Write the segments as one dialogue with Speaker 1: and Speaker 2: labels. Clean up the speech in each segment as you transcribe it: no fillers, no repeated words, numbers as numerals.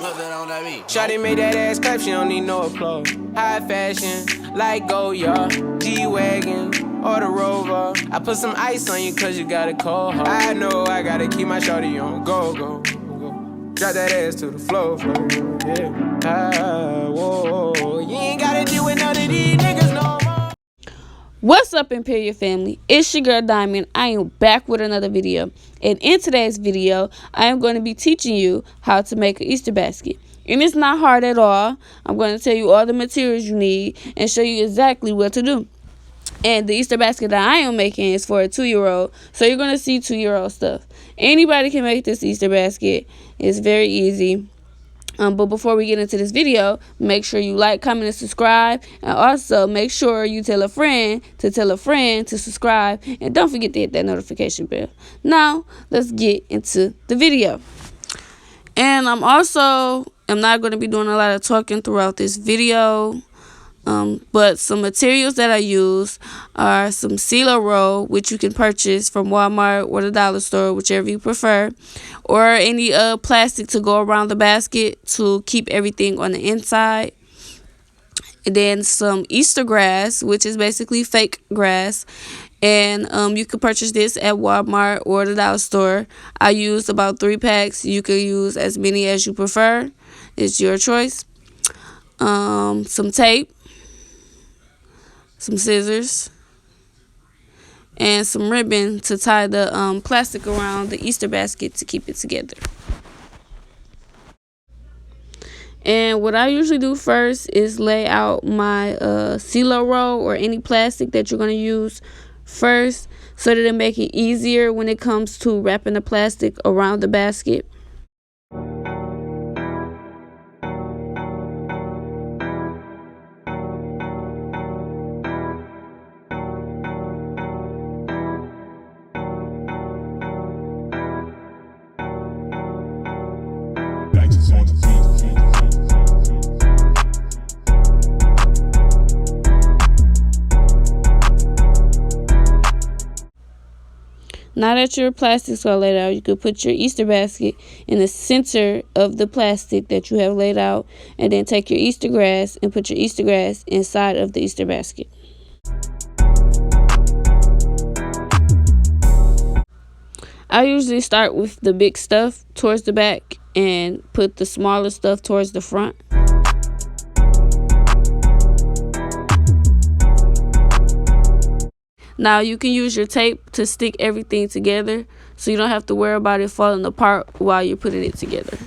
Speaker 1: Shawty made that ass clap, she don't need no applause. High fashion, like Goya, G-Wagon, or the Rover. I put some ice on you cause you got a cold heart. I know I gotta keep my shawty on go. Drop that ass to the floor, yeah. Whoa. You ain't gotta deal with none of these niggas no more.
Speaker 2: What's up, Imperial family? It's your girl Diamond. I am back with another video. And in today's video, I am going to be teaching you how to make an Easter basket. And it's not hard at all. I'm going to tell you all the materials you need and show you exactly what to do. And the Easter basket that I am making is for a 2-year-old. So you're going to see 2-year-old stuff. Anybody can make this Easter basket. It's very easy. But before we get into this video, make sure you like, comment, and subscribe. And also make sure you tell a friend to subscribe. And don't forget to hit that notification bell. Now, let's get into the video. And I'm not going to be doing a lot of talking throughout this video. But some materials that I use are some CeeLo roll, which you can purchase from Walmart or the dollar store, whichever you prefer, or any plastic to go around the basket to keep everything on the inside. And then some Easter grass, which is basically fake grass, and you can purchase this at Walmart or the dollar store. I used about 3 packs. You can use as many as you prefer. It's your choice. Some tape, some scissors, and some ribbon to tie the plastic around the Easter basket to keep it together. And what I usually do first is lay out my CeeLo roll or any plastic that you're going to use first, so that it make it easier when it comes to wrapping the plastic around the basket. Now that your plastic's all laid out, you could put your Easter basket in the center of the plastic that you have laid out, and then take your Easter grass and put your Easter grass inside of the Easter basket. I usually start with the big stuff towards the back and put the smaller stuff towards the front. Now you can use your tape to stick everything together, so you don't have to worry about it falling apart while you're putting it together.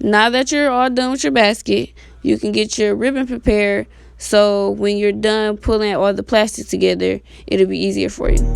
Speaker 2: Now that you're all done with your basket, you can get your ribbon prepared, so when you're done pulling all the plastic together, it'll be easier for you.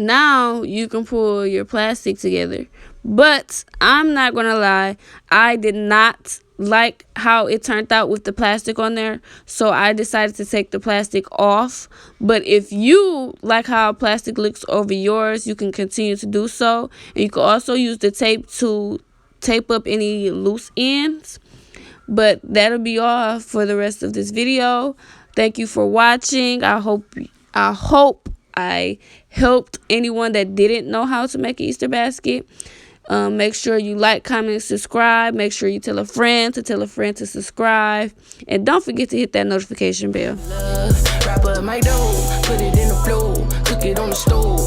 Speaker 2: Now you can pull your plastic together. But I'm not gonna lie, I did not like how it turned out with the plastic on there, so I decided to take the plastic off. But if you like how plastic looks over yours, you can continue to do so, and you can also use the tape to tape up any loose ends. But that'll be all for the rest of this video. Thank you for watching. I hope I helped anyone that didn't know how to make an Easter basket. Make sure you like, comment, and subscribe. Make sure you tell a friend to subscribe. And don't forget to hit that notification bell.
Speaker 1: Wrap up my dough, put it in the flow, cook it on the stove.